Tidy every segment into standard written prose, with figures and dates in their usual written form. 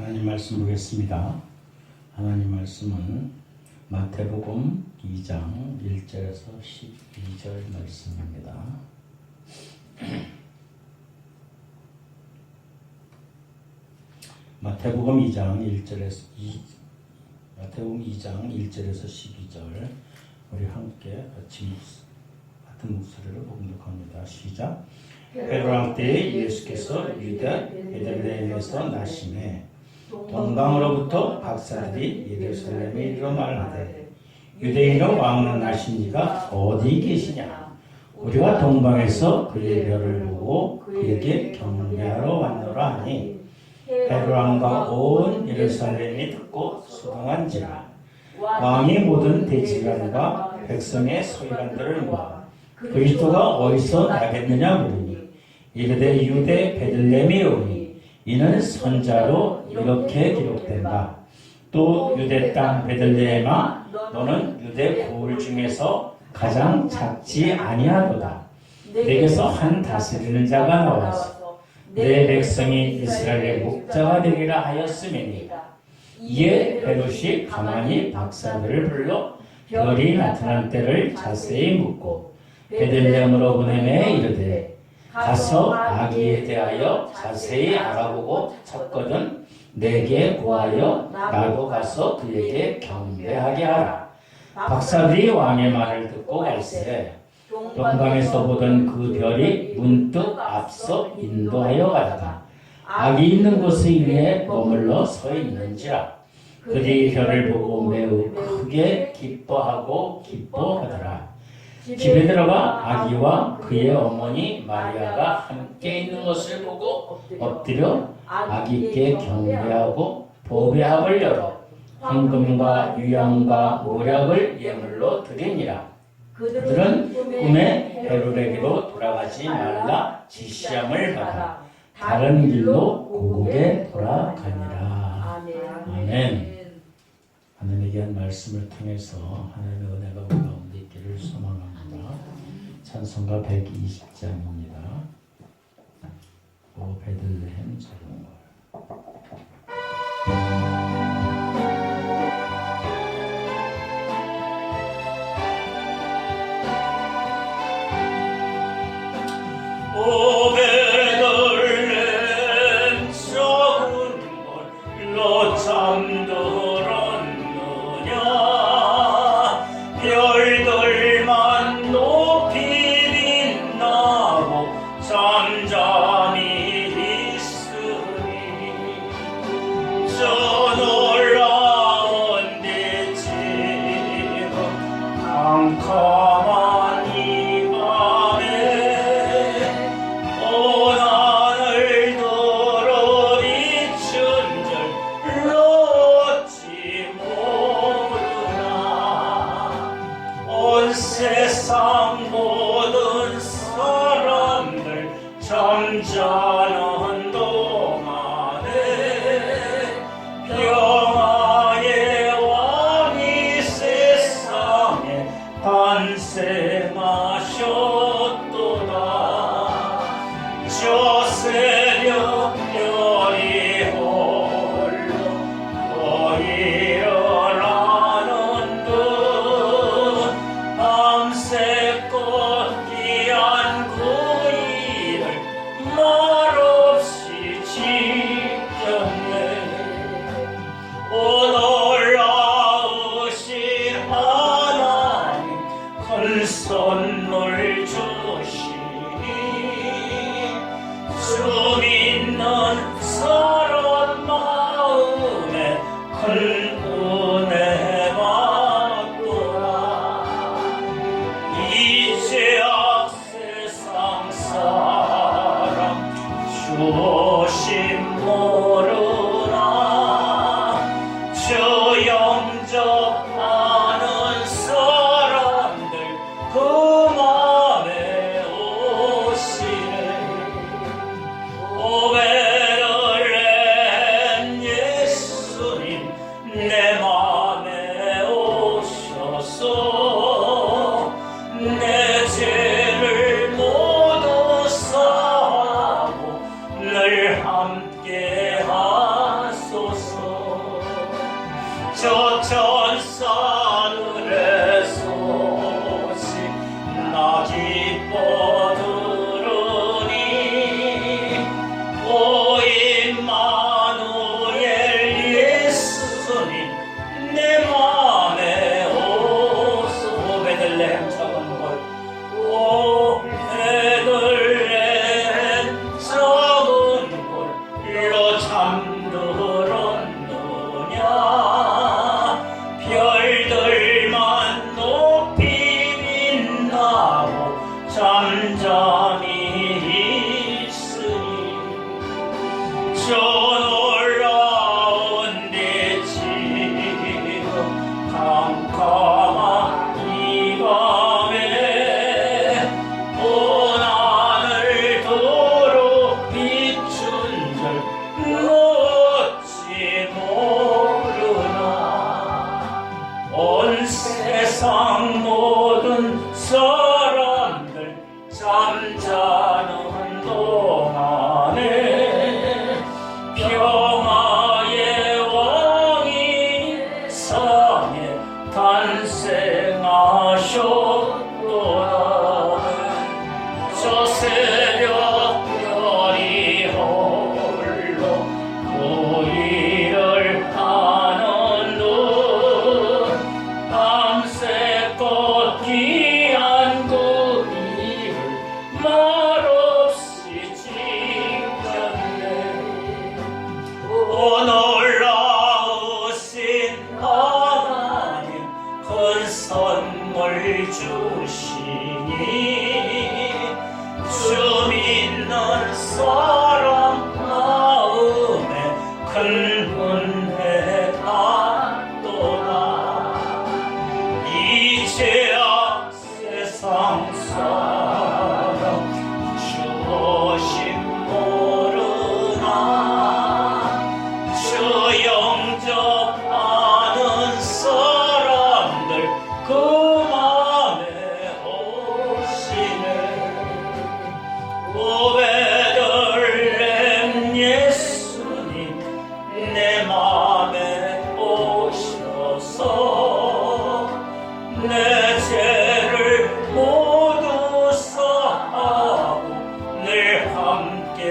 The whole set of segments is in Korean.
하나님 말씀 보겠습니다. 하나님 말씀은 마태복음 2장 1절에서 12절 말씀입니다. 마태복음 2장 1절에서 12절 우리 함께 같은 목소리로 봉독합니다. 시작. 헤롯 왕 때에 예수께서 유대 베들레헴에서 나시매 동방으로부터 박사들이 예루살렘에 이르러 말하되 유대인의 왕은 나시니가 어디 계시냐? 우리가 동방에서 그의 별을 보고 그에게 경배하러 왔노라 하니 헤롯 왕과 온 예루살렘이 듣고 소동한지라. 왕이 모든 대지관과 백성의 서기관들을 모아 그리스도가 어디서 나겠느냐 물으니 이르되 유대 베들레헴에 오니 이는 선자로 이렇게 기록된다. 또 유대 땅 베들레헴아 너는 유대 고을 중에서 가장 작지 아니하도다. 내게서 한 다스리는 자가 나와서 내 백성이 이스라엘의 목자가 되리라 하였음이니라. 이에 헤롯이 가만히 박사들을 불러 별이 나타난 때를 자세히 묻고 베들레헴으로 보내매 이르되 가서 아기에 대하여 자세히 알아보고 찾거든 내게 고하여 나도 가서 그에게 경배하게 하라. 박사들이 왕의 말을 듣고 갈새 동방에서 보던 그 별이 문득 앞서 인도하여 가다가 아기 있는 곳에 위에 머물러 서 있는지라. 그들이 별을 보고 매우 크게 기뻐하더라. 집에 들어가 아기와 그의 어머니 마리아가 함께 있는 것을 보고 엎드려 아기께 경배하고 보배합을 열어 황금과 유향과 모략을 예물로 드리니라. 그들은 꿈에 헤롯에게로 돌아가지 말라 지시함을 받아 다른 길로 고국에 돌아가니라. 아멘. 하나님에게 한 말씀을 통해서 하나님의 은혜가 우리 가운데 있기를 소망합니다. 찬송가 120장입니다. 오 베들레헴 작은 걸. 오 베들레헴 작은 걸로 잠들었느냐. 별들만 높이 빛나고 잠잠히 있으니 저 놀라운 데 지금 캄캄한 이 밤에 고난을 들어 비춘 절로 어찌 모르나. 온 세상 모든 사람들 잠자는 동안에 평화의 왕이 세상에 탄생하셨도다. 저 새벽 별이 홀로 일어나는 듯 밤새껏 귀한 그 일을 말없이 지켰네. 오 놀라우신 하나님 큰 선물 잠잠히 있으니 저 놀라운 데 지금 캄캄한 이 밤에 온 하늘 도로 비춘 줄 어찌 모르나 온 세상 모든 사람들 잠자는 동안에 평화의 왕이 세상에 탄생하셨도다. 저 새벽 별이 홀로 그 일을 하는 눈 밤새껏 귀한 그 일을 말없이 지켰네. 오 놀라우신 하나님 큰 선물 주시니 주 믿는 사람 마음에 큰 은혜 받도다. 이제야 세상 사람 주어심 모르나 주 영접하는 사람들 그 맘에 오시네. 오베들렘 예수님 내 맘에 오셔서 내 죄를 모두 사하고 늘 함께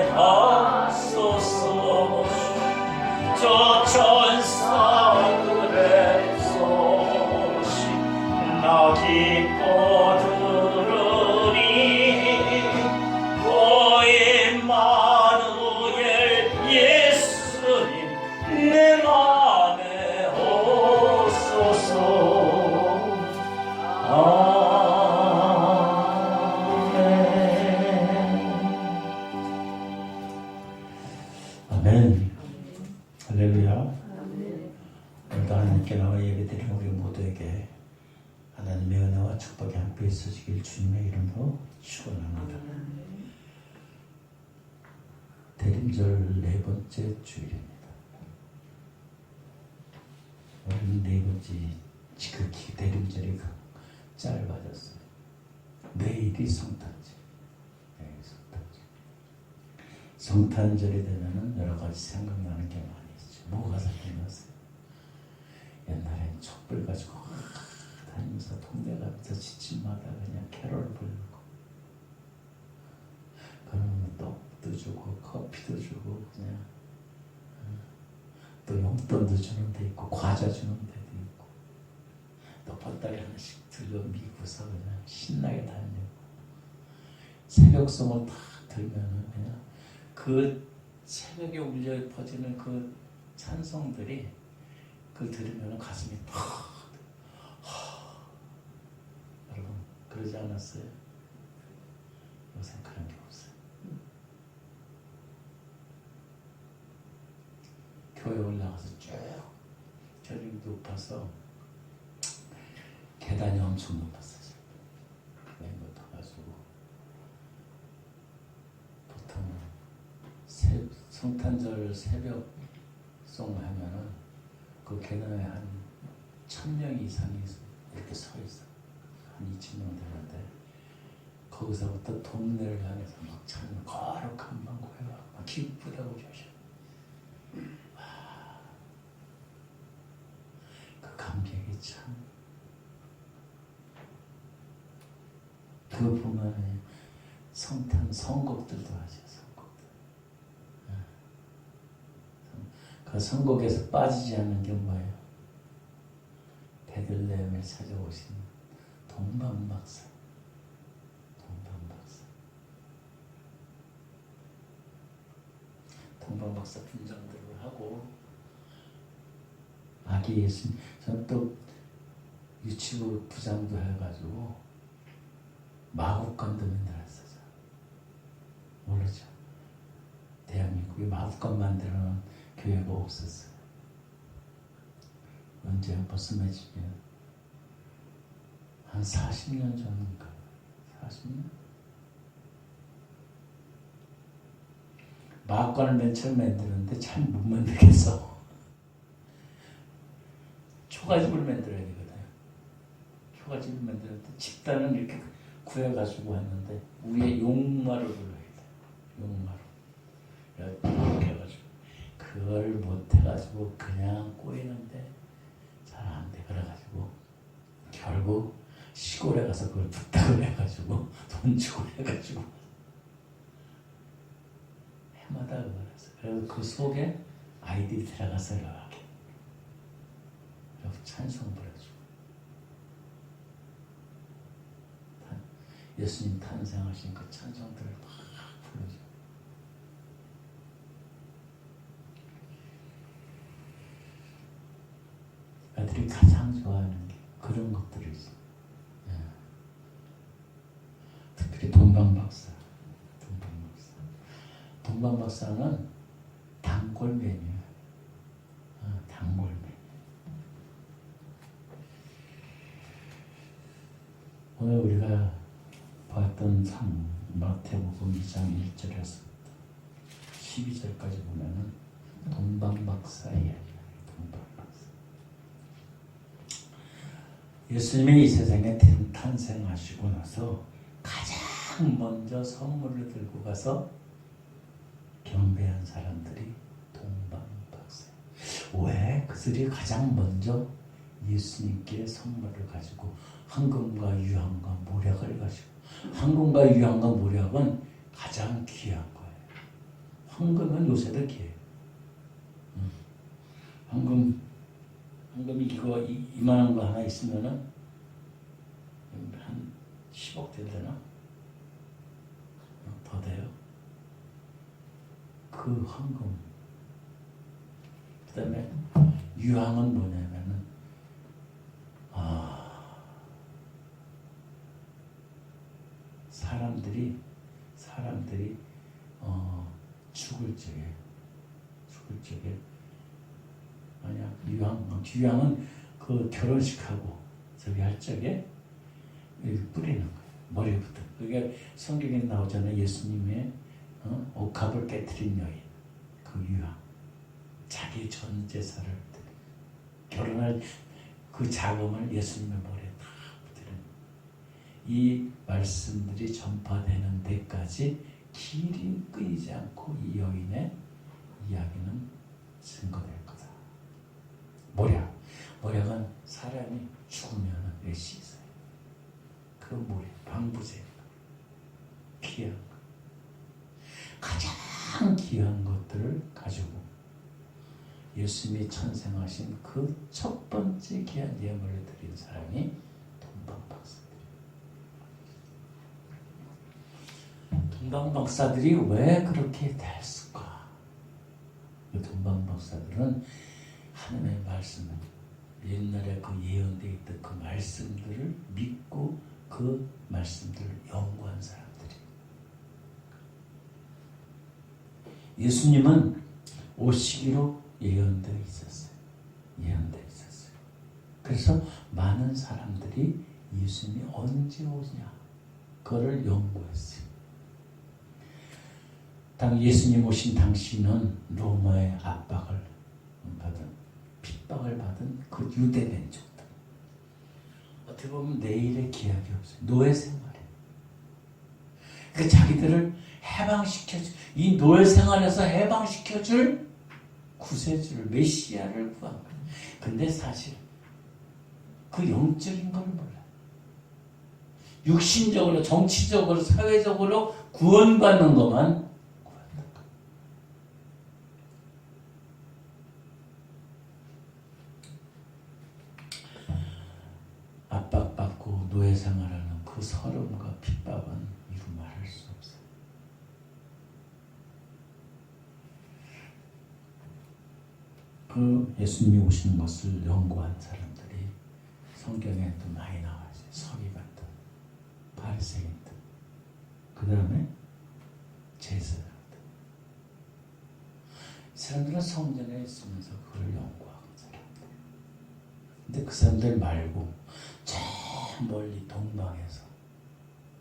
하소서. 저 천사들의 소식 나 기뻐 들으니 오 임마누엘 예수님 내 맘에 오소서. 아멘. 아멘. 할렐루야. 오늘도 하나님께 나와 예배드린 우리 모두에게 하나님의 은혜와 축복이 함께 있으시길 주님의 이름으로 축원합니다. 대림절 네 번째 주일입니다. 오늘 네 번째 지극히 대림절이 짧아졌어요. 내일이 성탄절. 내일 성탄절. 성탄절이 되면은 여러 가지 생각나는 게 많이 있죠. 뭐가 생각났어요? 옛날엔 촛불 가지고 다니면서 동네 가면서 집집마다 그냥 캐롤 부르고, 그러면 떡도 주고 커피도 주고 그냥 또 용돈도 주는 데 있고 과자 주는 데도 있고 또 보따리 하나씩 들고 미고서 그냥 신나게 다니고, 새벽송을 딱 들면은 그냥 그 새벽에 울려 퍼지는 그 찬송들이 그걸 들으면 가슴이 팍. 여러분 그러지 않았어요? 요새 그런 게 없어요. 교회 올라가서 쭉 저기 높아서 계단이 엄청 높았어요. 맨부터 가지고 보통 성탄절 새벽송 하면은 그 계단에 한 1000명 이상이 이렇게 서 있어. 한 2000명 되는데 거기서부터 동네를 향해서 막 차는 거룩한 방구가 막 기쁘다고 주셔. 그 감격이 참. 그 보면은 성탄 선곡들도 하죠. 선곡들. 그 선곡에서 빠지지 않는 게 뭐예요? 베들레헴에 찾아오신 동방박사. 동방박사 분장들을 하고 아기 예수님. 저는 또 유치부 부장도 해가지고 마구간도 만들었어요. 모르죠? 대한민국에 마구간 만드는 교회가 없었어요. 언제 벌써 몇십년? 한 40년 전인가? 40년? 마구간을 맨 처음 만드는데 잘 못 만들겠어. 초가집을 만들어야 되거든. 초가집을 만드는데 집단은 이렇게 구해가지고 왔는데 위에 용마를 불러야 돼. 용마로. 이렇게 해가지고 그걸 못해가지고 그냥 꼬이는데 잘 안 돼. 그래가지고 결국 시골에 가서 그걸 부탁을 해가지고 돈 주고 해가지고 해마다 그랬어. 그래서 그 속에 아이들이 들어가서 이렇게 찬송 부르죠. 예수님 탄생하신 그 찬송들을 막 부르죠. 아들이 가장 좋아하는 게 그런 것들이 있어. 예. 특별히 동방박사. 동방박사는 단골 메뉴야. 단골 메뉴. 오늘 우리가 봤던 상 마태복음 2장 1절에서 12절까지 보면은 동방박사 이야기야. 동방박사. 예수님이 이 세상에 탄생하시고 나서 가장 먼저 선물을 들고 가서 경배한 사람들이 동방박사예요. 왜 그들이 가장 먼저 예수님께 선물을 가지고 황금과 유황과 모략을 가지고, 황금과 유황과 모략은 가장 귀한 거예요. 황금은 요새도 귀해요. 황금이 이거 이만한 거 하나 있으면은 한 10억 되려나? 더 돼요. 그 황금. 그 다음에 유황은 뭐냐면은 사람들이 죽을 적에 만약 유황은 그 결혼식하고 저기 할 적에 뿌리는 거예요. 머리부터. 그게 성경에 나오잖아요. 예수님의 옥합을 깨뜨린 여인. 그 유황. 자기 전 재산을 결혼할 그 자금을 예수님의 머리에 다 붙이는. 이 말씀들이 전파되는 데까지 길이 끊이지 않고 이 여인의 이야기는 증거될 거다. 모략은 사람이 죽으면 왜 씻어요? 그 모략, 방부제, 귀한 것. 가장 귀한 것들을 가지고 예수님이 천생하신 그 첫 번째 귀한 예물을 드린 사람이 동방박사들이에요. 동방박사들이 왜 그렇게 됐을까? 그 동방박사들은 하나님의 말씀을, 옛날에 그 예언되어 있던 그 말씀들을 믿고 그 말씀들을 연구한 사람들이에요. 예수님은 오시기로 예언되어 있었어요. 그래서 많은 사람들이 예수님이 언제 오냐 그거를 연구했어요. 예수님 오신 당시는 로마의 핍박을 받은 그 유대 민족들. 어떻게 보면 내일의 기약이 없어요. 노예 생활이에요. 그러니까 자기들을 이 노예 생활에서 해방시켜줄 구세주를, 메시아를 구한 거예요. 근데 사실 그 영적인 걸 몰라요. 육신적으로, 정치적으로, 사회적으로 구원받는 것만 구한다. 압박받고 노예 생활하는 그 서름과 핍박은 이루 말할 수 없어요. 그 예수님이 오시는 것을 연구한 사람들이 성경에 또 많이 나와요. 서기관들, 바리새인들. 그 다음에 제사장. 사람들은 성전에 있으면서 그걸 연구하는 사람들. 근데 그 사람들 말고 저 멀리 동방에서,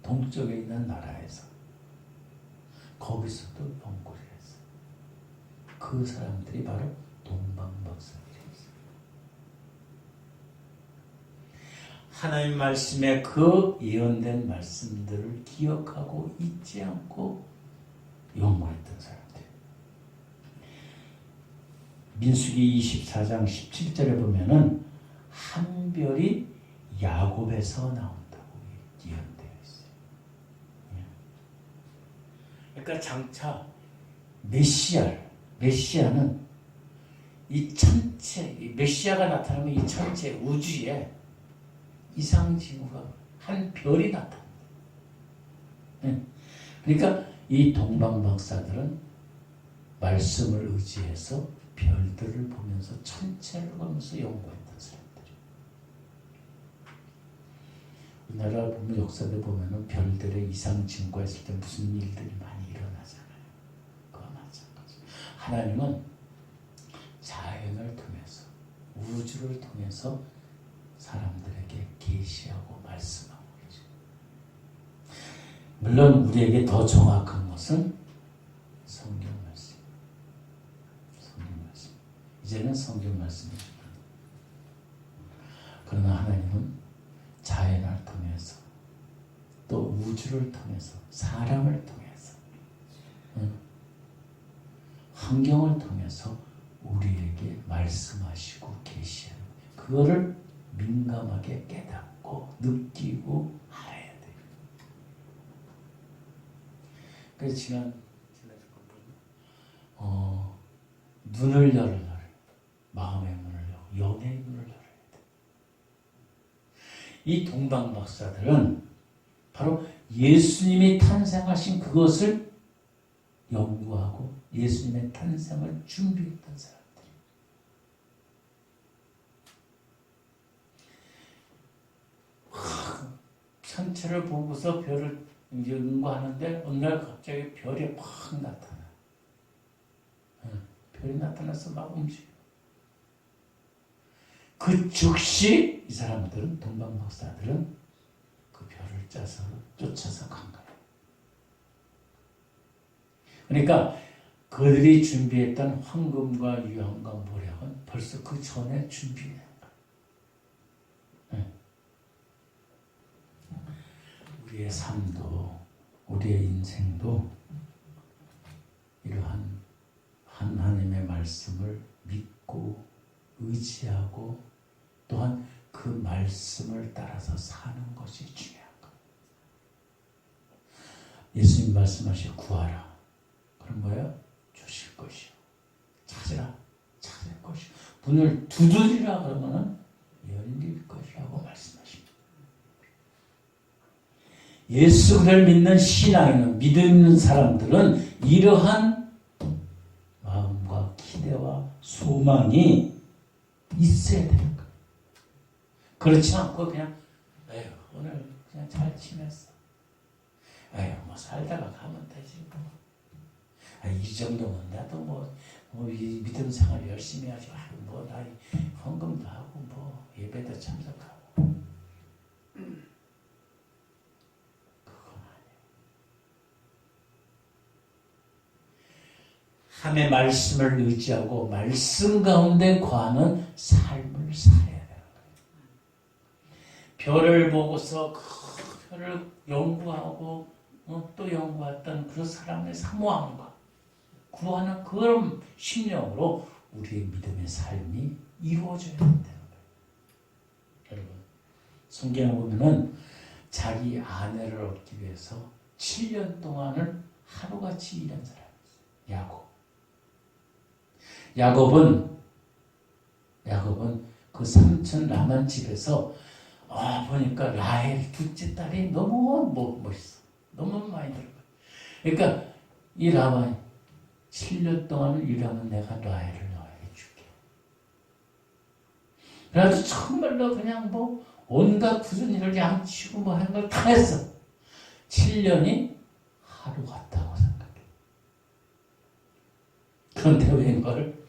동쪽에 있는 나라에서 거기서도 연구를 했어요. 그 사람들이 바로 동방박사들이었어요. 하나님 말씀에 그 예언된 말씀들을 기억하고 잊지 않고 연구했던 사람들. 민수기 24장 17절에 보면은 한 별이 야곱에서 나온다고 예언되어 있어요. 그러니까 장차 메시아는 이 전체, 메시아가 나타나면 이 전체 우주에 이상징후가 한 별이 나타납니다. 그러니까 이 동방박사들은 말씀을 의지해서 별들을 보면서 천체를 보면서 연구했던 사람들이에요. 우리나라 보면 역사를 보면은 별들의 이상 징후가 있을 때 무슨 일들이 많이 일어나잖아요. 그거 마찬가지. 하나님은 자연을 통해서, 우주를 통해서 사람들에게 계시하고 말씀하고 계죠. 물론 우리에게 더 정확한 것은 성경 말씀. 이제는 성경 말씀입니다. 그러나 하나님은 자연을 통해서, 또 우주를 통해서, 사람을 통해서, 환경을 통해서 우리에게 말씀하시고 계시하는, 그거를 민감하게 깨닫고 느끼고 알아야 돼요. 그래서 지난 눈을 열어라. 마음의 문을 열고 영의 문을 열어야 돼. 이 동방박사들은 바로 예수님이 탄생하신 그것을 연구하고 예수님의 탄생을 준비했던 사람들이. 천체를 보고서 별을 연구하는데 어느 날 갑자기 별이 확 나타나. 별이 나타나서 막 움직여. 그 즉시 이 사람들은, 동방박사들은 그 별을 쫓아서 간 거예요. 그러니까 그들이 준비했던 황금과 유황과 모략은 벌써 그 전에 준비된 거예요. 우리의 삶도, 우리의 인생도 이러한 하나님의 말씀을 믿고 의지하고 또한 그 말씀을 따라서 사는 것이 중요한 거예요. 예수님 말씀하시고 구하라. 그럼 뭐예요? 주실 것이요. 찾으라. 찾을 것이요. 문을 두드리라 그러면은 열릴 것이라고 말씀하십니다. 예수 그를 믿는 신앙에는, 믿음 있는 사람들은 이러한 마음과 기대와 소망이 있어야 되는 거예요. 그렇지 않고 그냥 에휴 오늘 그냥 잘 지냈어. 에휴 뭐 살다가 가면 되지 뭐. 이 정도면 나도 이 믿음 생활 열심히 하지. 뭐 나 헌금도 하고 뭐 예배도 참석하고. 그건 아니에요. 하나님의 말씀을 의지하고 말씀 가운데 거하는 삶을 살아야 돼요. 별을 보고서 그 별을 연구하고 또 연구했던 그 사람의 사모함과 구하는 그런 심령으로 우리의 믿음의 삶이 이루어져야 된다는 거예요. 여러분, 성경에 보면은 자기 아내를 얻기 위해서 7년 동안을 하루같이 일한 사람이 있어요. 야곱은 그 삼촌 라만 집에서 보니까 라헬 둘째 딸이 너무 멋있어. 너무 많이 들어가. 그러니까 이 라반이 7년 동안을 일하면 내가 라헬을 너에게 줄게. 그래가지고 정말로 그냥 온갖 굳은 일을 양치고 하는 걸 다 했어. 7년이 하루 갔다고 생각해. 그런데 왜 이걸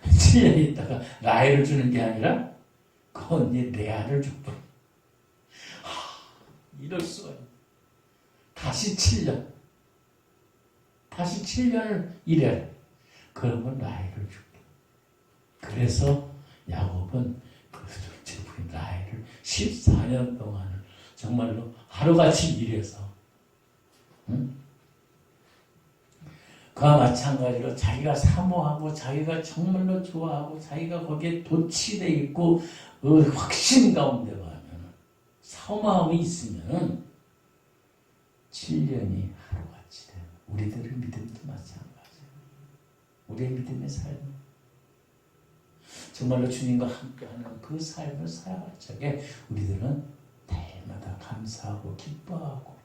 7년 있다가 나이를 주는 게 아니라 그건 이제 내 안을 줘버려. 이럴 수가 있네. 다시 7년. 다시 7년을 일해. 그러면 나이를 줄게. 그래서 야곱은 그 부인 라헬을 14년 동안을 정말로 하루같이 일해서, 응? 그와 마찬가지로 자기가 사모하고 자기가 정말로 좋아하고 자기가 거기에 도취되어 있고 그 확신 가운데 가면 사모함이 있으면 7년이 하루같이 돼요. 우리들의 믿음도 마찬가지예요. 우리의 믿음의 삶, 정말로 주님과 함께하는 그 삶을 살아갈 적에 우리들은 때마다 감사하고 기뻐하고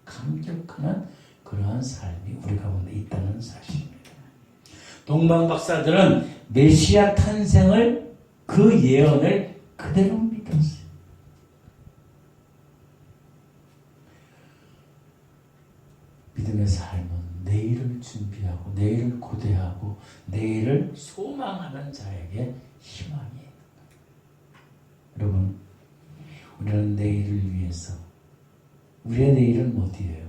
감격하는 그러한 삶이 우리 가운데 있다는 사실입니다. 동방 박사들은 메시아 탄생을, 그 예언을 그대로 믿었어요. 믿음의 삶은 내일을 준비하고 내일을 고대하고 내일을 소망하는 자에게 희망이 있는 거예요. 여러분, 우리는 내일을 위해서, 우리의 내일은 어디예요?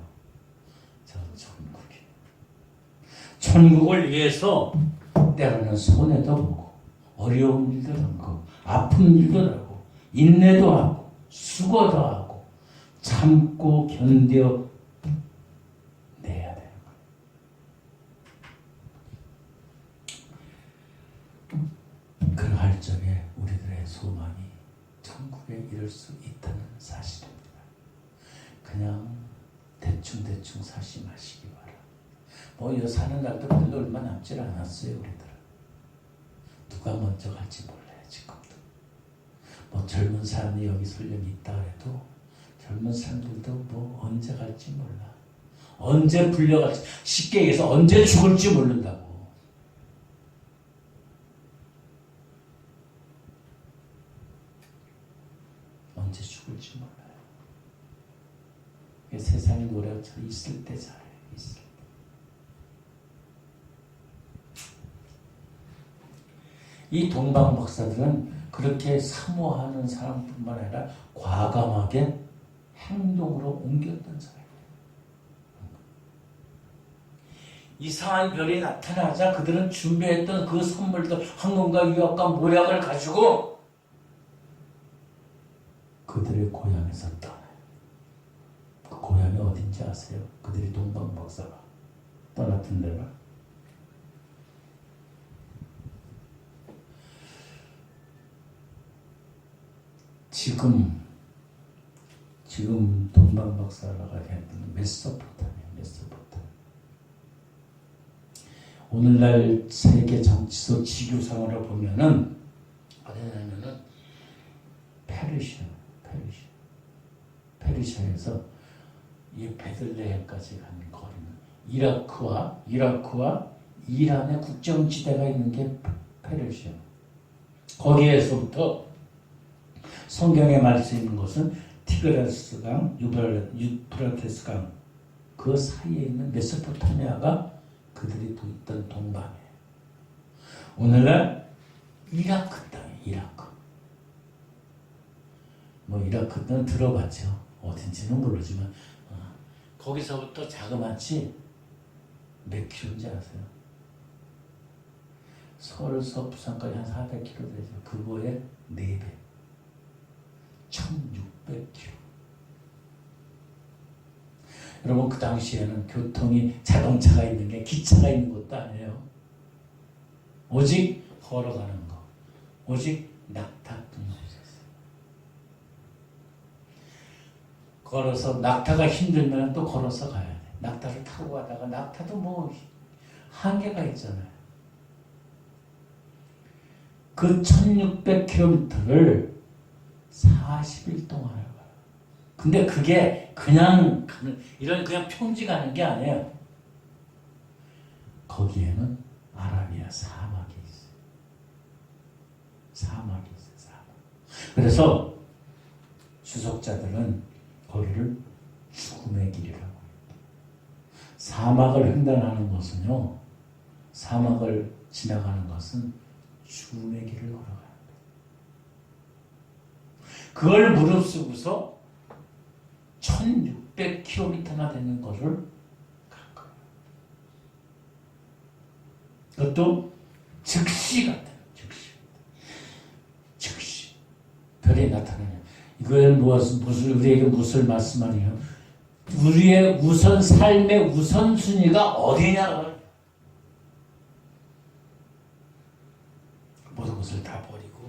천국이에요. 천국을 위해서 때로는 손해도 보고 어려운 일도 하고 아픈 일도 하고 인내도 하고 수고도 하고 참고 견뎌 내야 돼요. 그러할 적에 우리들의 소망이 천국에 이를 수 있다는 사실입니다. 그냥 대충 사시 마시기 바랍니다. 뭐 사는 날도 별로 얼마 남질 않았어요. 우리들은 누가 먼저 갈지 몰라요. 지금도 뭐 젊은 사람이 여기 설령 있다 해도 젊은 사람들도 뭐 언제 갈지 몰라. 언제 불려갈지, 쉽게 얘기해서 언제 죽을지 모른다고. 언제 죽을지 몰라요. 세상의 노래가 있을 때 잘해요. 있을 때. 이 동방 박사들은 그렇게 사모하는 사람뿐만 아니라 과감하게 행동으로 옮겼던 사람이에요. 이상한 별이 나타나자 그들은 준비했던 그 선물들, 황금과 유압과 모략을 가지고 그들의 고향에서 떠나요. 그 고향이 어딘지 아세요? 그들이 동방 박사가 떠났던 데가 지금 동방 박사가 했던 메소포타미아. 오늘날 세계 정치 속 지교상으로 보면은 어디냐면은 페르시아에서 이 베들레헴까지 가는 거리는 이라크와 이란의 국경지대가 있는 게 페르시아. 거기에서부터 성경에 말씀 있는 것은 티그레스강, 유프라테스강 그 사이에 있는 메소포타미아가 그들이 있던 동방이에요. 오늘날 이라크 땅이에요. 이라크. 뭐 이라크 땅 들어봤죠. 어딘지는 모르지만 거기서부터 자그마치 몇 킬로인지 아세요? 서울서 부산까지 한 400km 되죠. 그거의 4배. 1600km. 여러분, 그 당시에는 교통이 자동차가 있는 게 기차가 있는 것도 아니에요. 오직 걸어가는 거. 오직 낙타뿐이 없었어요. 걸어서 낙타가 힘들면 또 걸어서 가야 돼. 낙타를 타고 가다가 낙타도 뭐 한계가 있잖아요. 그 1600km를 40일 동안 가요. 근데 그게 그냥 평지 가는 게 아니에요. 거기에는 아라비아 사막이 있어요. 사막. 그래서 주석자들은 거기를 죽음의 길이라고 해요. 사막을 횡단하는 것은요, 사막을 지나가는 것은 죽음의 길을 걸어가야 돼. 그걸 무릅쓰고서 1600km나 되는 것을 갈 거예요. 그것도 즉시 같아요. 즉시. 별이 나타나냐. 이걸 우리에게 무엇을 말씀하느냐. 우리의 삶의 우선순위가 어디냐. 모든 것을 다 버리고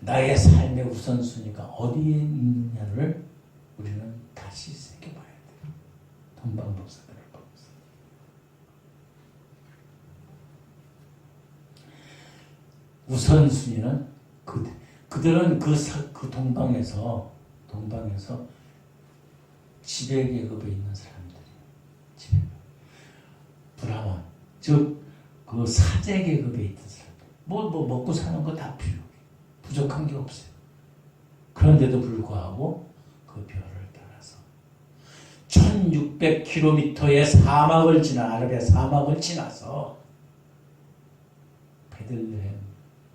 나의 삶의 우선순위가 어디에 있느냐를 우리는 다시 새겨봐야 돼요. 동방법사들을 보면서. 우선순위는 그들은 그 동방에서 지배계급에 있는 사람들이에요. 브라만, 즉 그 사제계급에 있던 사람들. 먹고 사는 거 다 필요해. 부족한 게 없어요. 그런데도 불구하고 그 별을 따라서 1600km의 사막을 지나 아라비아 사막을 지나서 베들레헴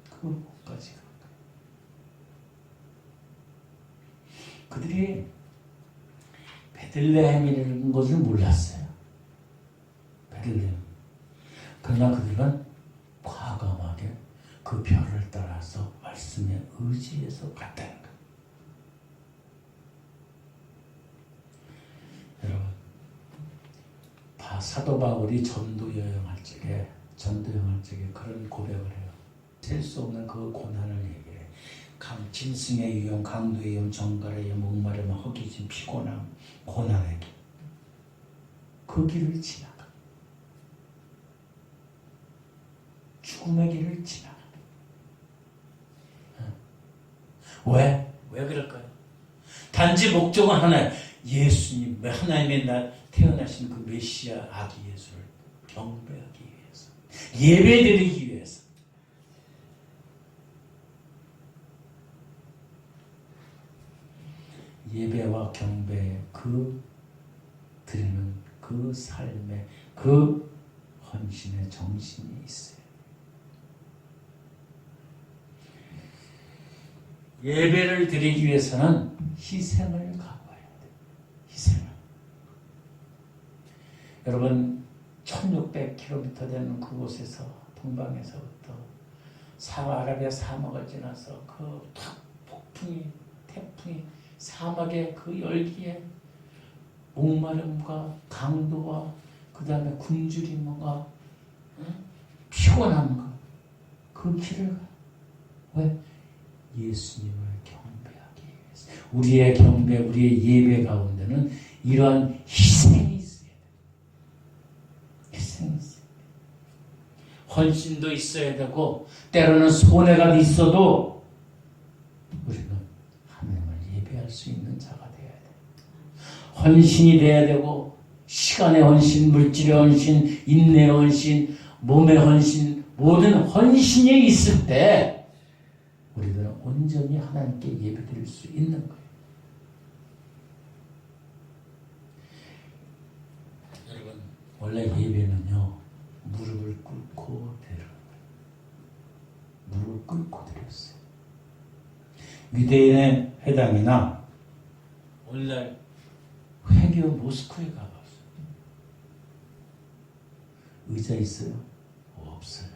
그곳까지 간 거예요. 그들이 베들레헴이라는 것을 몰랐어요. 베들레헴. 그러나 그들은 과감하게 그 별을 따라서 말씀에 의지해서 갔다는 거예요. 여러분, 사도 바울이 전도 여행할 적에 그런 고백을 해요. 셀 수 없는 그 고난을 얘기해. 짐승의 위험, 강도의 위험, 정갈의 위험, 목마름, 허기짐, 피곤함, 고난의 길. 그 길을 지나가. 죽음의 길을 지나가. 왜? 왜 그럴까요? 단지 목적은 하나예요. 예수님, 하나님의 태어나신 그 메시아 아기 예수를 경배하기 위해서, 예배드리기 위해서. 예배와 경배에 드리는 그 삶에 그 헌신의 정신이 있어요. 예배를 드리기 위해서는 희생을 각오해야 돼요. 희생을. 여러분, 1600km 되는 그곳에서 동방에서부터 아라비아 사막을 지나서 그 태풍이 사막의 그 열기에 목마름과 강도와 그 다음에 굶주림과 피곤함과 그 길을 가. 왜? 예수님을 경배하기 위해서. 우리의 경배, 우리의 예배 가운데는 이러한 희생이 있어야 돼요. 희생이 있어야 돼요. 헌신도 있어야 되고 때로는 손해가 있어도 우리는 하나님을 예배할 수 있는 자가 되어야 돼요. 헌신이 돼야 되고 시간의 헌신, 물질의 헌신, 인내의 헌신, 몸의 헌신, 모든 헌신이 있을 때 우리들은 온전히 하나님께 예배드릴 수 있는 거예요. 여러분, 원래 예배는요, 무릎을 꿇고 드리는 거예요. 무릎을 꿇고 드렸어요. 유대인의 회당이나 오늘날 회교 모스크에 가봤어요. 의자 있어요? 없어요.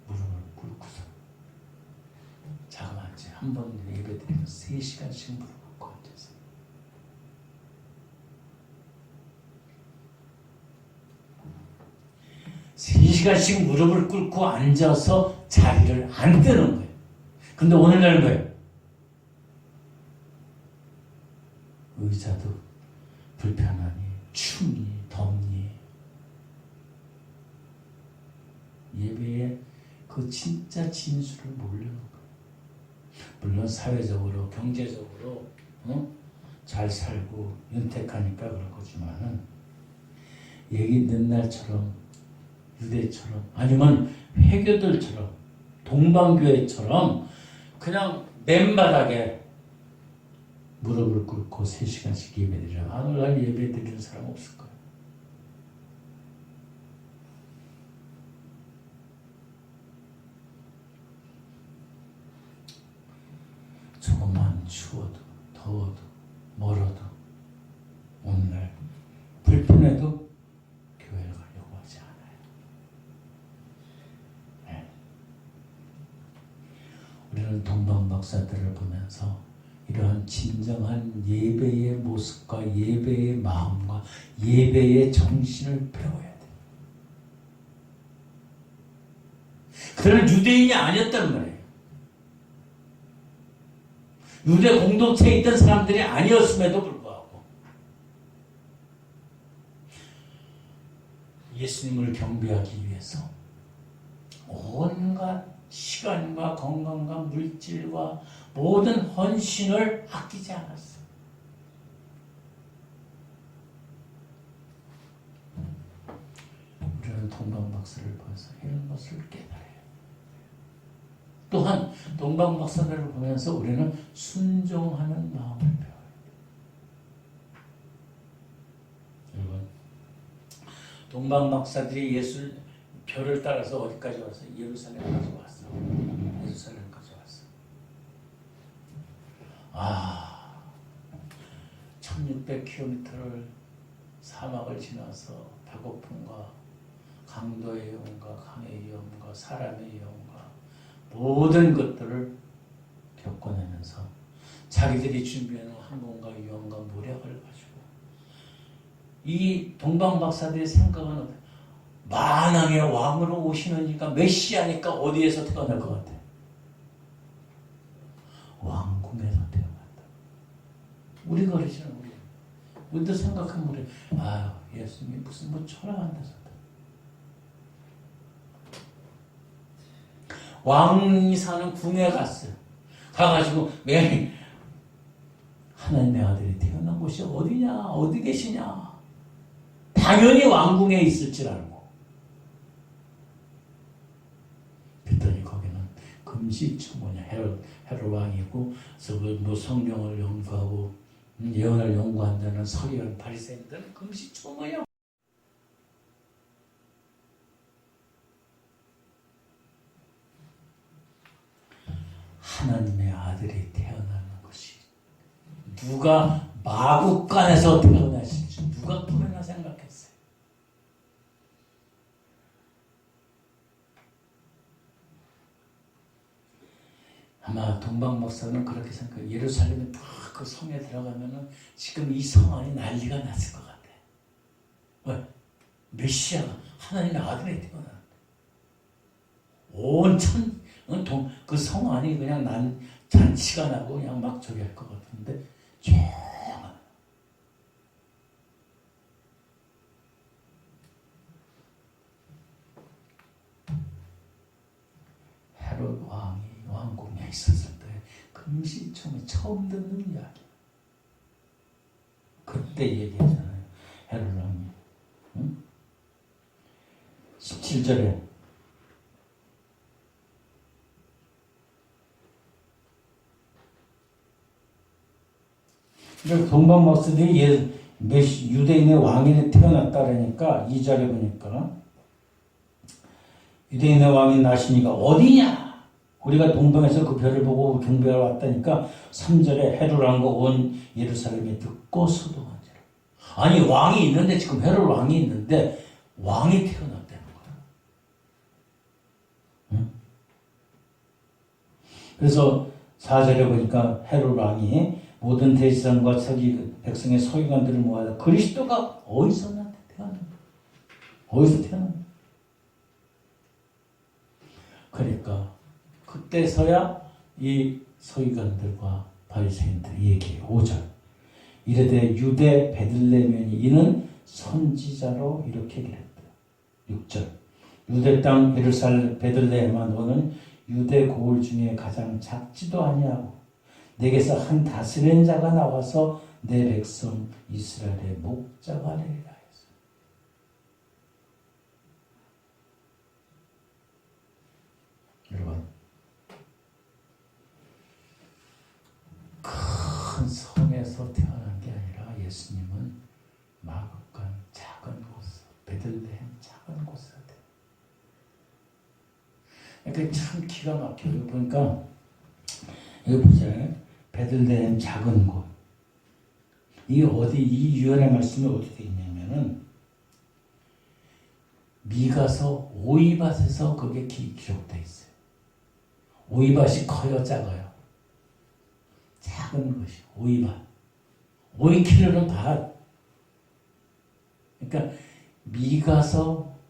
무릎을 꿇고서 자그마치 한 번 예배드리면 3시간씩 무릎을 꿇고 앉아서 3시간씩 무릎을 꿇고 앉아서 자리를 안 뜨는 거예요. 근데 오늘날은 뭐예요? 의자도 불편하니, 춥니, 덥니. 예배의 그 진짜 진수를 모르는 거예요. 물론 사회적으로, 경제적으로 잘 살고 윤택하니까 그런 거지만은 얘기 옛날처럼 유대처럼 아니면 회교들처럼 동방교회처럼 그냥 맨바닥에 무릎을 꿇고 3시간씩 예배드리라. 오늘날 예배드리는 사람 없을 거예요. 조금만 추워도 더워도 멀어도 오늘날 불편해도 교회를 가려고 하지 않아요. 네. 우리는 동방박사들을 보면서 이러한 진정한 예배의 모습과 예배의 마음과 예배의 정신을 배워야 돼요. 그들은 유대인이 아니었단 말이에요. 유대 공동체에 있던 사람들이 아니었음에도 불구하고 예수님을 경배하기 위해서 온갖 시간과 건강과 물질과 모든 헌신을 아끼지 않았어요. 우리는 동방박사를 보면서 이런 것을 깨달아요. 또한 동방박사들을 보면서 우리는 순종하는 마음을 배워요. 여러분, 동방박사들이 예수 별을 따라서 어디까지 왔어요? 예루살렘까지 왔어. 예루살렘까지 왔어. 1600km를 사막을 지나서 배고픔과 강도의 영과 강의 위험과 사람의 위험과 모든 것들을 겪어내면서 자기들이 준비하는 항공과 위험과 모략을 가지고 이 동방박사들의 생각은 어때요? 만왕의 왕으로 오시느니까 메시아니까 어디에서 태어날 것 같아? 왕궁에서 태어난다. 우리가 그러잖아. 우리도 생각하면 우리 예수님이 무슨 초라한데서 왕이 사는 궁에 갔어요. 가가지고 매일 하나님의 아들이 태어난 곳이 어디냐? 어디 계시냐? 당연히 왕궁에 있을 줄 알고 그랬더니 거기는 금시초문이야. 헤롯 왕이고 뭐 성경을 연구하고 예언을 연구한다는 서기관 바리새인들은 금시초문이야. 하나님의 아들이 태어나는 것이 누가 마국간에서 태어나실지 누가 꿈에나 생각했어요. 아마 동방목사는 그렇게 생각해요. 예루살렘에 딱 그 성에 들어가면은 지금 이 성 안이 난리가 났을 것 같아. 왜? 메시아가 하나님의 아들이 태어났는데 그 성 안이 그냥 잔치가 나고 그냥 막 저기 할 것 같은데 조용한. 헤롯 왕이 왕궁에 있었을 때 금시초문에 처음 듣는 이야기. 그때 얘기했잖아요. 헤롯 왕이. 응? 17절에 동방박사들이 유대인의 왕이 태어났다 그러니까 2절에 보니까 유대인의 왕이 나시니까 어디냐? 우리가 동방에서 그 별을 보고 경배하러 왔다니까 3절에 헤롯 왕과 온 예루살렘이 듣고 소동하니라. 아니 왕이 있는데 지금 헤롯 왕이 있는데 왕이 태어났다는 거야. 응? 그래서 4절에 보니까 헤롯 왕이 모든 대지상과 서기 백성의 서기관들을 모아서 그리스도가 어디서 태어났나? 어디서 태어났나? 그러니까 그때서야 이 서기관들과 바리새인들이 얘기해요. 5절 이르되 유대 베들레헴이니 이는 선지자로 이렇게 기록했다. 6절 유대 땅 예루살렘 베들레헴아 너는 유대 고을 중에 가장 작지도 아니하고 내게서 한 다스리는 자가 나와서 내 백성 이스라엘의 목자가 되리라 했어. 여러분 큰 성에 것들이 참 기가 막혀요. 여기 보니까 여기 보세요. 베들레헴 작은 곳. 이 어디 이 유언의 말씀이 어디 돼 있냐면은 미가서 오이밭에서 그게 기록돼 있어요. 오이밭이 커요, 작아요? 작은 것이 오이밭. 오이 키로는 밭. 그러니까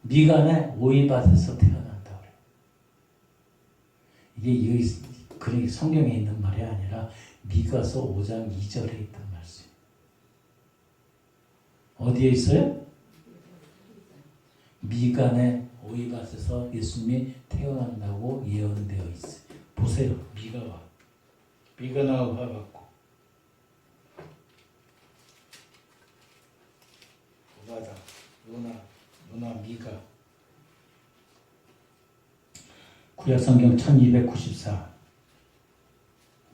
미간의 오이밭에서 태어난다 그래요. 이게 그런 성경에 있는 말이 아니라 미가서 5장 2절에 있던 말씀. 어디에 있어요? 미간의 오이밭에서 예수님이 태어난다고 예언되어 있어요. 보세요. 미가 나와 봐갖고 맞아. 누나 미가. 구약성경 1294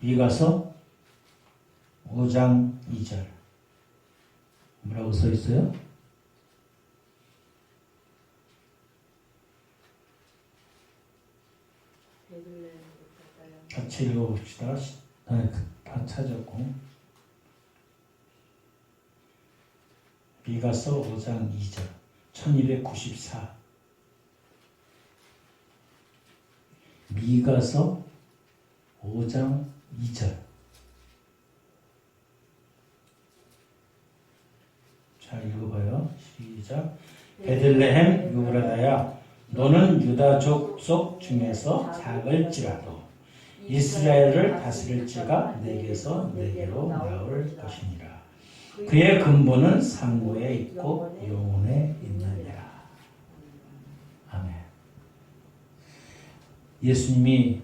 미가서 5장 2절 뭐라고 써 있어요? 같이 읽어봅시다. 다 찾았고 미가서 5장 2절 1294 미가서 5장 2절 자 읽어봐요. 시작. 베들레헴 유브라다야 너는 유다족 속 중에서 작을지라도 이스라엘을 다스릴 자가 내게서 내게로 나올 것이니라. 그의 근본은 상고에 있고 영혼에 있느니라. 아멘. 예수님이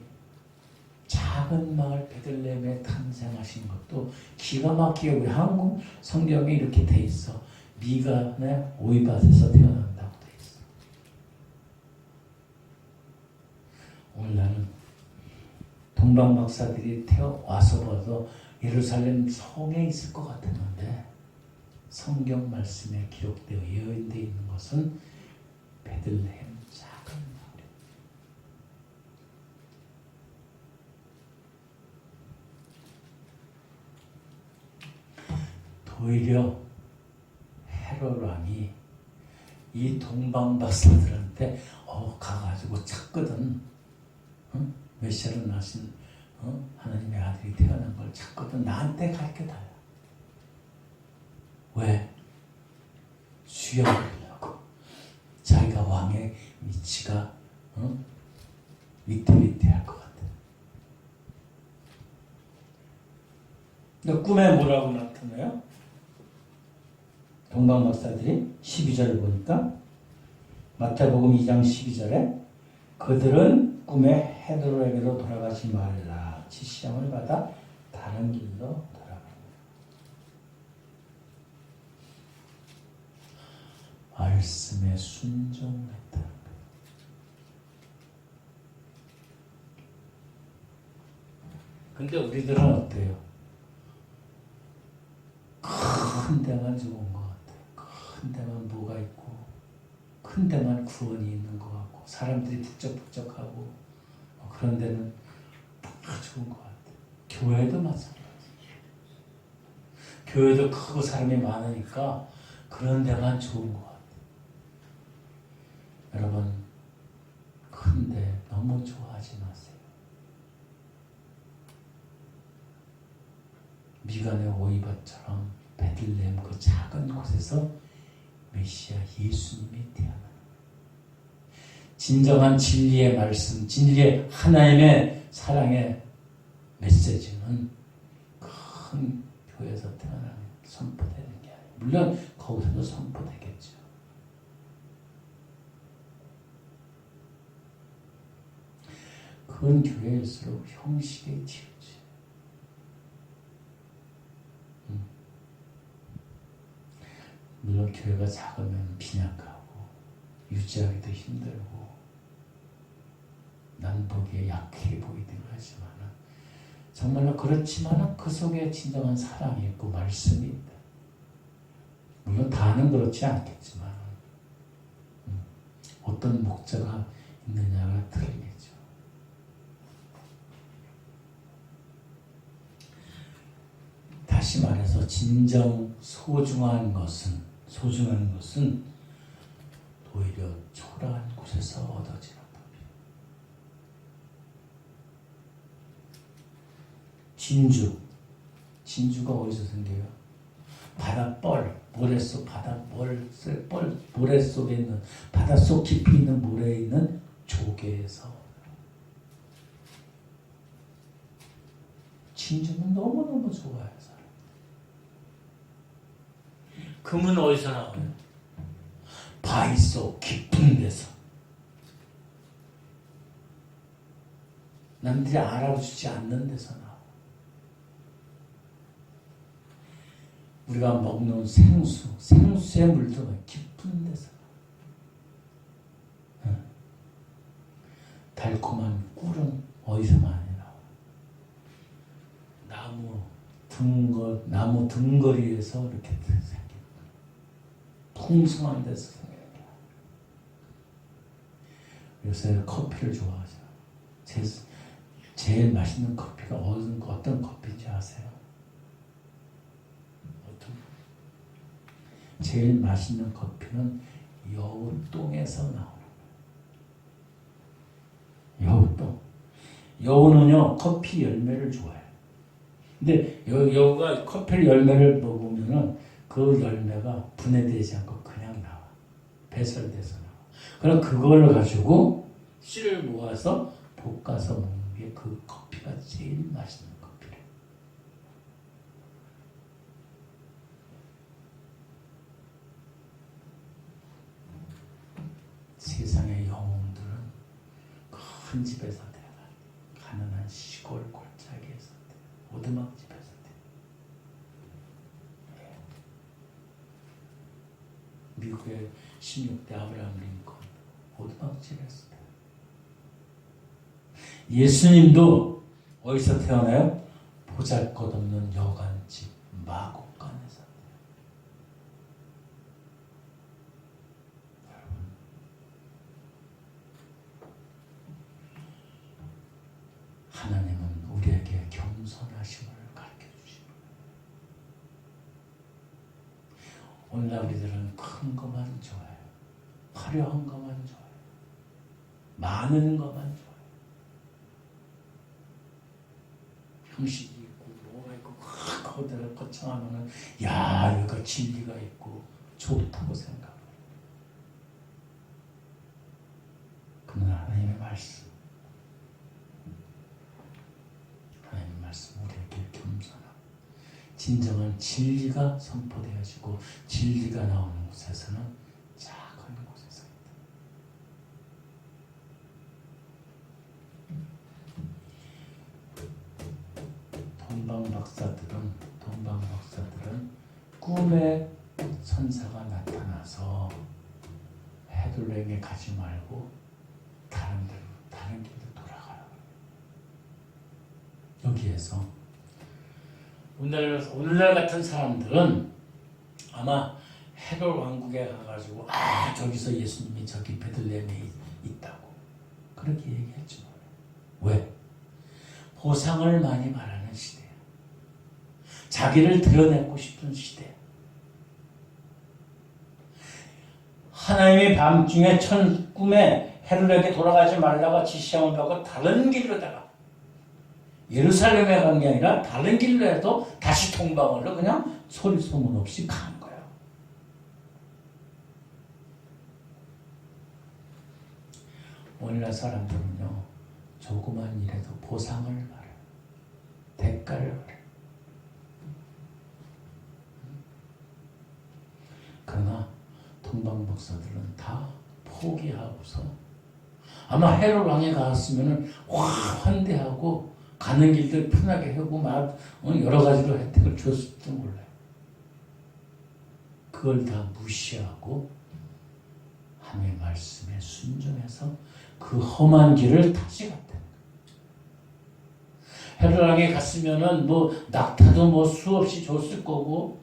작은 마을 베들레헴에 탄생하신 것도 기가 막히게 우리 한국 성경에 이렇게 돼 있어. 미간의 오이밭에서 태어난다고 돼 있어. 오늘 나는 동방 박사들이 와서 봐도 예루살렘 성에 있을 것 같았는데 성경 말씀에 기록되어 예언되어 있는 것은 베들레헴 작은 마을이에요. 도리어 헤롯 왕이 이 동방 박사들한테 가가지고 찾거든. 응? 메시아를 낳으신 하나님의 아들이 태어난 걸 찾거든. 나한테 가르쳐달라. 왜? 수용하려고. 자기가 왕의 위치가 위태위태할 것 같아. 근데 꿈에 뭐라고 나타나요? 동방 박사들이 12절을 보니까 마태복음 2장 12절에 그들은 꿈에 헤롯에게로 돌아가지 말라. 지시함을 받아 다른 길로 돌아간다. 말씀에 순종했다. 근데 우리들은 어때요? 큰 데만 좋은 것 같아요. 큰 데만 뭐가 있고 큰 데만 구원이 있는 것 같고 사람들이 북적북적하고 그런 데는 다 좋은 것 같아요. 교회도 마찬가지. 교회도 크고 사람이 많으니까 그런 데만 좋은 것 같아요. 여러분 큰데 너무 좋아하지 마세요. 미간의 오이밭처럼 베들레헴 그 작은 곳에서 메시아 예수님이 태어나. 진정한 진리의 말씀, 진리의 하나님의 사랑의 메시지는 큰 교회에서 태어나는 선포되는 게 아니에요. 물론 거기서도 선포되겠죠. 큰 교회일수록 형식에 치우치. 물론 교회가 작으면 빈약하고 유지하기도 힘들고 난 보기에 약해 보이기도 하지만 정말로 그렇지만 그 속에 진정한 사랑이 있고 말씀이 있다. 물론 다는 그렇지 않겠지만 어떤 목자가 있느냐가 틀리겠죠. 다시 말해서 진정 소중한 것은 오히려 초라한 곳에서 얻어지는 법이에요. 진주가 어디서 생겨요? 모래 속에 있는 바닷속 깊이 있는 모래에 있는 조개에서. 진주는 너무너무 좋아요. 사람. 금은 어디서 나와요? 바위 속 깊은 데서. 남들이 알아주지 않는 데서 나와. 우리가 먹는 생수에 물들어가 깊은 데서 나와. 달콤한 꿀은 어디서 많이 나와? 나무 등거리에서 이렇게 생겨. 풍성한 데서 생겨. 요새 커피를 좋아하죠. 제일 맛있는 커피가 어떤 커피인지 아세요? 제일 맛있는 커피는 여우똥에서 나오는 거예요. 여우똥. 여우는요 커피 열매를 좋아해요. 근데 여우가 커피 열매를 먹으면은 그 열매가 분해되지 않고 그냥 나와. 배설돼서 나와. 그럼 그걸 가지고 씨를 모아서 볶아서 먹는 게 그 커피가 제일 맛있는 커피래. 세상의 영웅들은 큰 집에서 태어나 가난한 시골 골짜기에서 오두막집에서 미국의 16대 아브라함 링컨 오두막집에서 예수님도 어디서 태어나요? 보잘것없는 여관집 마곡간에서. 여러분, 하나님은 우리에게 겸손하심을 가르쳐 주십니다. 오늘날 우리들은 큰 것만 좋아해요. 화려한 것만 좋아해요. 많은 것만 좋아해요. 형식이 있고 뭐가 있고 거대하고 거창하면은 야 여기가 진리가 있고 좋다고 생각해요. 그러나 하나님의 말씀 우리에게 겸손하고 진정한 진리가 선포되어지고 진리가 나오는 곳에서는 작은 곳에서 동방박사들은 꿈에 천사가 나타나서 헤들레에 가지 말고 다른 길로 돌아가라. 여기에서 오늘날 같은 사람들은 아마 헤롯 왕국에 가가지고 저기서 예수님이 저기 베들레헴에 있다고 그렇게 얘기했죠. 왜? 보상을 많이 말하는 시대야. 자기를 드러내고 싶은 시대야. 하나님이 밤중에 꿈에 헤롯에게 돌아가지 말라고 지시함을 받고 다른 길로다가 예루살렘에 간 게 아니라 다른 길로 해도 다시 동방으로 그냥 소리 소문 없이 간 거야. 오늘날 사람들은요 조그만 일에도 보상을 말해, 대가를 말해. 그러나 동방박사들은 다 포기하고서 아마 헤롯 왕에 갔으면은 환대하고 가는 길들 편하게 하고 여러 가지로 혜택을 줬을지도 몰라요. 그걸 다 무시하고 하나님의 말씀에 순종해서 그 험한 길을 다시 갔다. 헤롯 왕에 갔으면은 낙타도 수없이 줬을 거고,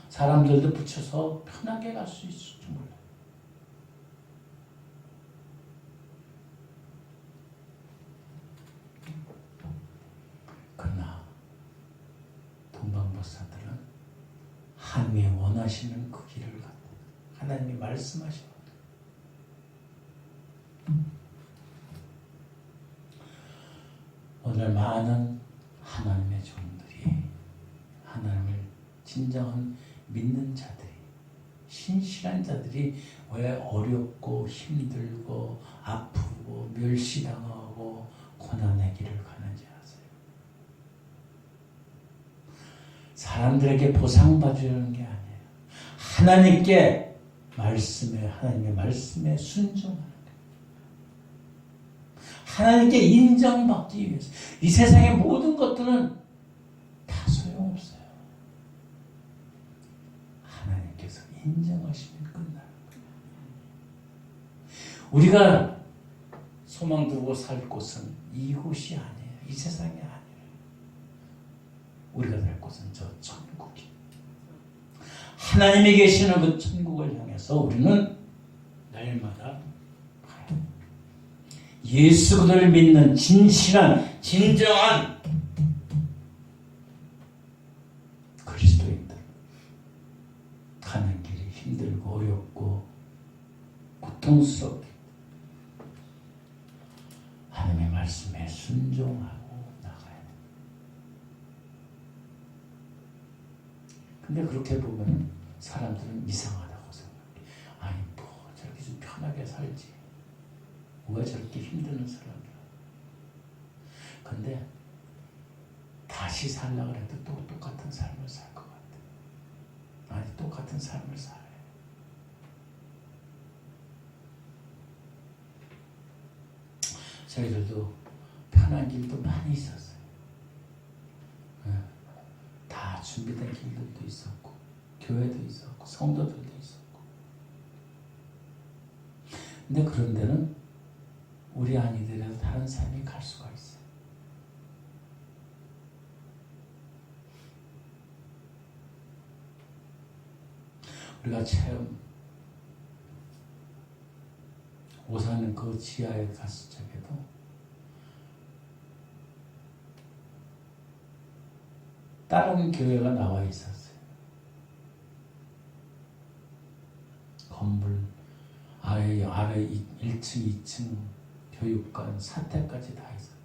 사람들도 붙여서 편하게 갈 수 있을지 몰라요. 그러나 동방박사들은 목사들은 하나님이 원하시는 그 길을 갔다. 하나님이 말씀하시는 오늘 많은 하나님의 종들이 하나님을 진정한 믿는 자들이 신실한 자들이 왜 어렵고 힘들고 아프고 멸시당하고 고난의 길을 가는지 아세요? 사람들에게 보상받으려는 게 아니에요. 하나님께 하나님의 말씀에 순종하는 거예요. 하나님께 인정받기 위해서. 이 세상의 모든 것들은 다 소용없어요. 하나님께서 인정하시면 끝나는 거예요. 우리가 소망 두고 살 곳은 이곳이 아니에요. 이 세상이 아니에요. 우리가 살 곳은 저 천국이에요. 하나님이 계시는 그 천국을 향해서 우리는 날마다 가요. 예수 그리스도를 믿는 진실한 진정한 그리스도인들 가는 길이 힘들고 어렵고 고통스럽게 하나님의 말씀에 순종하고 나가야 돼요. 근데 그렇게 보면 사람들은 이상하다고 생각해. 아니 뭐 저렇게 좀 편하게 살지. 왜 저렇게 힘드는 사람이야. 근데 다시 살려고 해도 또 똑같은 삶을 살 것 같아. 아니 똑같은 삶을 살아요. 저희들도 편한 길도 많이 있었어요. 다 준비된 길들도 있었고 교회도 있었고 성도들도 있었고. 근데 그런 데는 우리 아니더라도 다른 사람이 갈 수가 있어요. 우리가 체험 오사는 그 지하에 갔을 적에도 다른 교회가 나와 있었어요. 건물 아래 1층, 2층 교육관, 사택까지 다 있었다.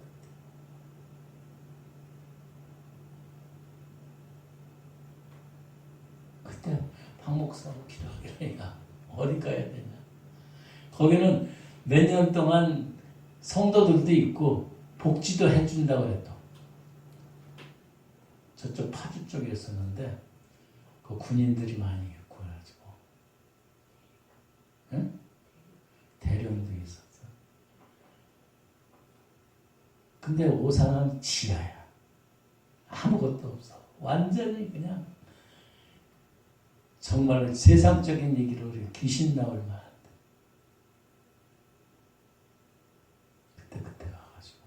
그때 박 목사하고 기도하니까 어디 가야 되냐. 거기는 몇 년 동안 성도들도 있고 복지도 해준다고 그랬다. 저쪽 파주 쪽에 있었는데 그 군인들이 많이 있고가지고 응? 대령도 있었어. 근데 오산은 지하야. 아무것도 없어. 완전히 그냥 정말 세상적인 얘기로 귀신 나올 만한데 그때 가가지고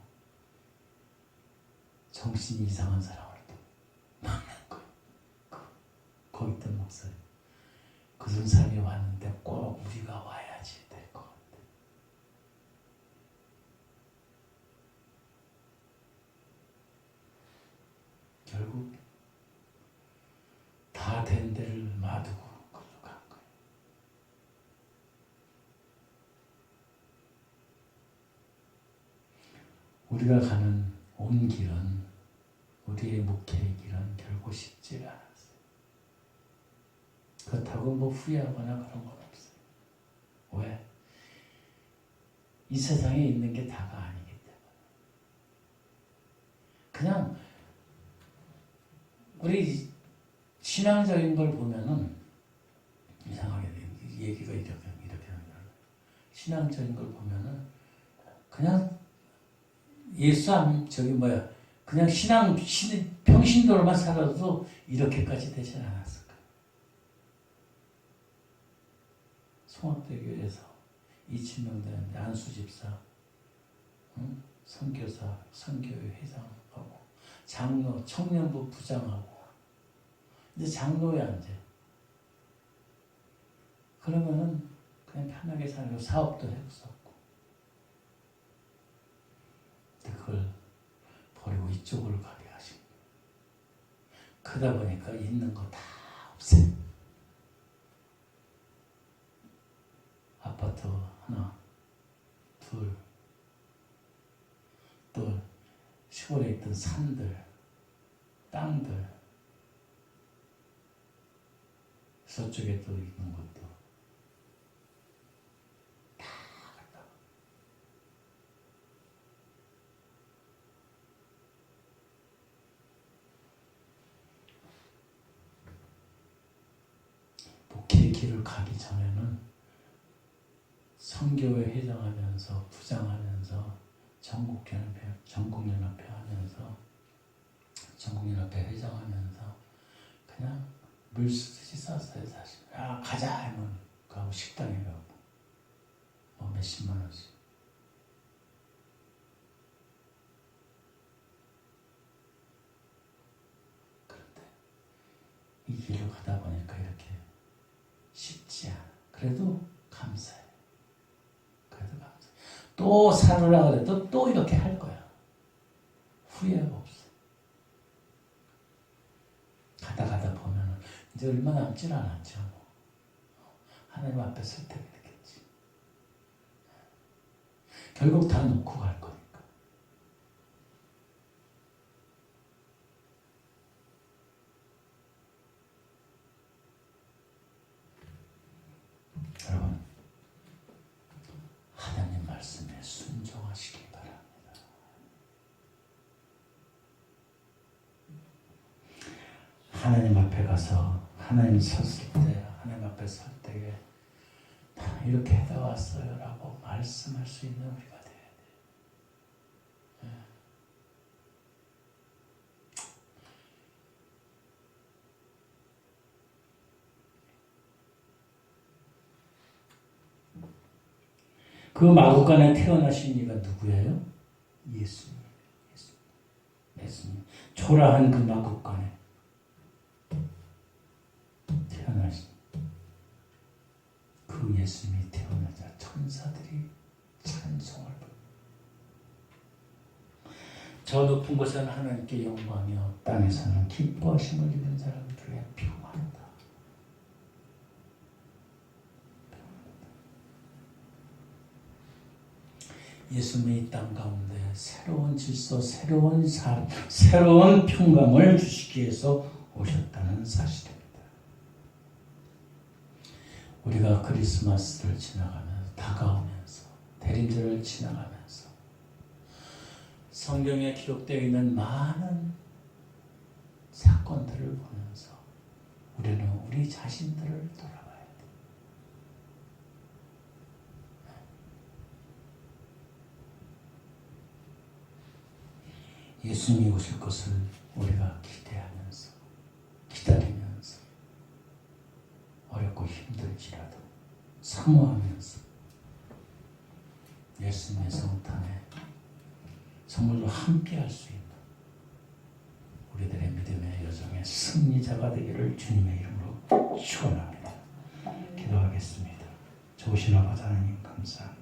정신이 이상한 사람을 또 만난 거예요. 거기 있던 목사님. 그런 사람이 왔는데 꼭 우리가 와야지 될 것 같아. 결국 다 된 데를 놔두고 그걸로 간 거예요. 우리가 가는 온 길은 우리의 목회의 길은 결코 쉽지 않았어요. 그렇다고 뭐 후회하거나 그런 건 없어요. 왜? 이 세상에 있는 게 다가 아니기 때문에. 그냥 우리 신앙적인 걸 보면은 이상하게 얘기가 이렇게 신앙적인 걸 보면은 그냥 예수 안 그냥 평신도로만 살아도 이렇게까지 되진 않았을까. 송악대교에서 이춘명 되는데 안수 집사, 응? 선교사, 선교회 회장하고 장로, 청년부 부장하고 이제 장로에 앉아. 그러면은 그냥 편하게 살고 사업도 했었고. 근데 그걸 버리고 이쪽으로 가게 하신 거예요. 그러다 보니까 있는 거 다 없애. 아파트 하나, 둘, 또 시골에 있던 산들, 땅들, 서쪽에 또 있는 것도 다 갖다. 목회의 길을 가기 전에는 선교회 회장하면서 부장하면서 전국연합회 하면서 전국연합회 회장하면서 그냥 물 쓰듯이 썼어요. 사실 가자 하면 가고 식당에 가고 뭐 몇십만 원씩. 그런데 이 길을 가다 보니까 이렇게 쉽지 않아. 그래도 감사해. 또 살으라 그래도 또 이렇게 할 거야. 후회가 없어. 가다 보면은 이제 얼마 남질 않았죠. 하나님 앞에 설 때가 되겠지. 결국 다 놓고 갈 거니까. 여러분, 하나님 말씀에 순종하시기 바랍니다. 하나님 앞에 가서 하나님 섰을 때, 하나님 앞에 설 때에 이렇게 해다왔어요 라고 말씀할 수 있는 우리가 돼야 돼. 그 마구간에 태어나신 이가 누구예요? 예수님. 예수님. 초라한 그 마구간에 태어나신 그 예수님이 태어나자 천사들이 찬송을 부르고 저 높은 곳에는 하나님께 영광이요 땅에서는 기뻐하심을 입은 사람들의 평안이다. 예수님이 이 땅 가운데 새로운 질서, 새로운 삶, 새로운 평강을 주시기 위해서 오셨다는 사실입니다. 우리가 크리스마스를 지나가면서, 다가오면서, 대림절을 지나가면서 성경에 기록되어 있는 많은 사건들을 보면서 우리는 우리 자신들을 돌아봐야 돼. 예수님이 오실 것을 우리가 기대하면서, 기다리면서, 어렵고 힘들지라도 사모하면서 예수님의 성탄에 정말로 함께할 수 있는 우리들의 믿음의 여정의 승리자가 되기를 주님의 이름으로 축원합니다. 기도하겠습니다. 좋으신 아버지 하나님 감사합니다.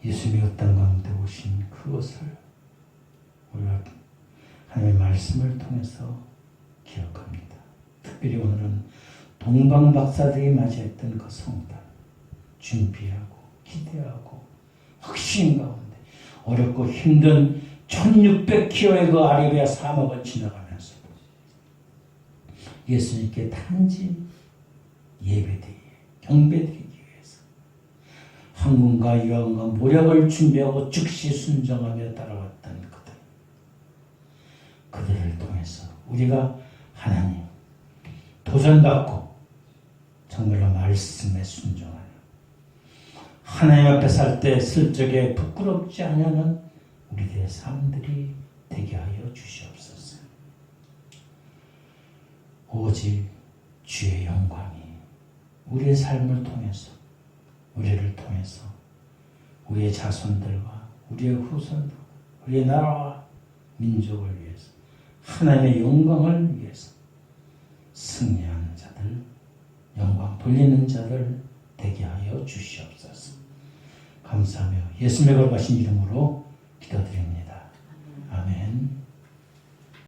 예수님이 이 땅 가운데 오신 그것을 우리가 하나님의 말씀을 통해서 기억합니다. 특별히 오늘은 동방박사들이 맞이했던 그 성탄 준비하고 기대하고 확신 가운데 어렵고 힘든 1600km의 그 아라비아 사막을 지나가면서 예수님께 단지 예배드리기, 경배드리기 위해서 황금과 유황과 모략을 준비하고 즉시 순종하며 따라왔던 그들을 통해서 우리가 하나님 도전받고 정말로 말씀에 순종하는 하나님 앞에 살 때 슬쩍에 부끄럽지 않냐는 우리들의 삶들이 되게 하여 주시옵소서. 오직 주의 영광이 우리의 삶을 통해서 우리를 통해서 우리의 자손들과 우리의 후손들 우리의 나라와 민족을 위해서 하나님의 영광을 위해서 승리하는 자들 영광 돌리는 자들 되게 하여 주시옵소서. 감사하며 예수님의 거룩하신 이름으로 기도드립니다. 아멘.